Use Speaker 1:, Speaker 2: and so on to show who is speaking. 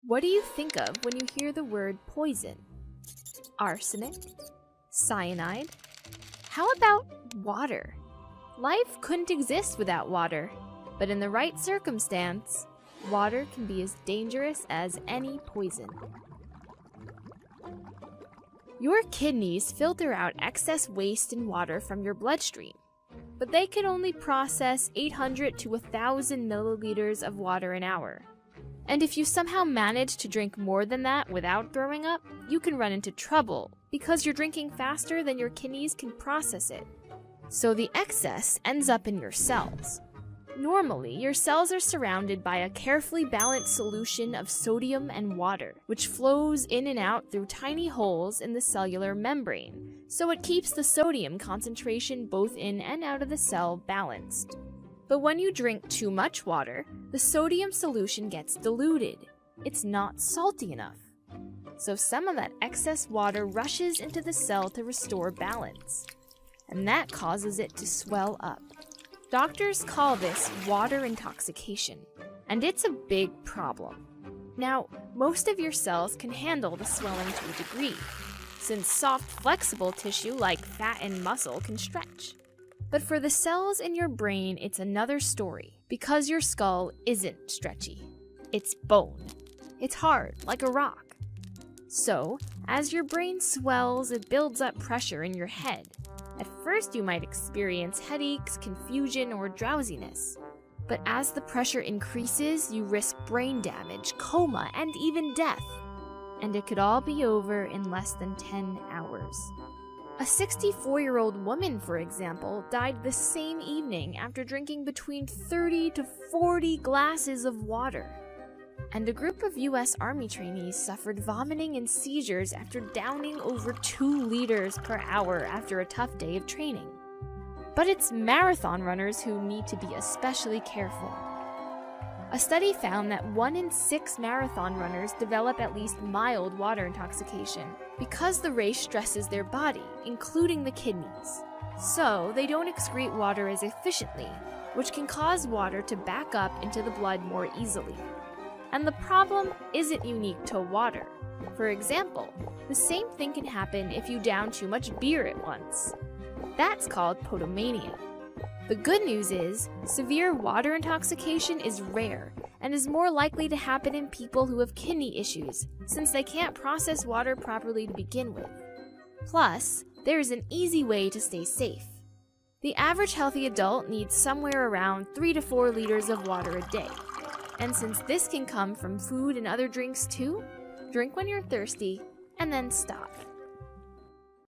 Speaker 1: What do you think of when you hear the word poison? Arsenic? Cyanide? How about water? Life couldn't exist without water, but in the right circumstance, water can be as dangerous as any poison. Your kidneys filter out excess waste and water from your bloodstream, but they can only process 800 to 1,000 milliliters of water an hour. And if you somehow manage to drink more than that without throwing up, you can run into trouble because you're drinking faster than your kidneys can process it. So the excess ends up in your cells. Normally, your cells are surrounded by a carefully balanced solution of sodium and water, which flows in and out through tiny holes in the cellular membrane, so it keeps the sodium concentration both in and out of the cell balanced. But when you drink too much water, the sodium solution gets diluted. It's not salty enough. So some of that excess water rushes into the cell to restore balance, and that causes it to swell up. Doctors call this water intoxication, and it's a big problem. Now, most of your cells can handle the swelling to a degree, since soft, flexible tissue like fat and muscle can stretch. But for the cells in your brain, it's another story, because your skull isn't stretchy. It's bone. It's hard, like a rock. So, as your brain swells, it builds up pressure in your head. At first, you might experience headaches, confusion, or drowsiness. But as the pressure increases, you risk brain damage, coma, and even death. And it could all be over in less than 10 hours. A 64-year-old woman, for example, died the same evening after drinking between 30 to 40 glasses of water. And a group of U.S. Army trainees suffered vomiting and seizures after downing over 2 liters per hour after a tough day of training. But it's marathon runners who need to be especially careful. A study found that 1 in 6 marathon runners develop at least mild water intoxication because the race stresses their body, including the kidneys. So they don't excrete water as efficiently, which can cause water to back up into the blood more easily. And the problem isn't unique to water. For example, the same thing can happen if you down too much beer at once. That's called potomania. The good news is, severe water intoxication is rare and is more likely to happen in people who have kidney issues, since they can't process water properly to begin with. Plus, there's an easy way to stay safe. The average healthy adult needs somewhere around 3 to 4 liters of water a day. And since this can come from food and other drinks too, drink when you're thirsty and then stop.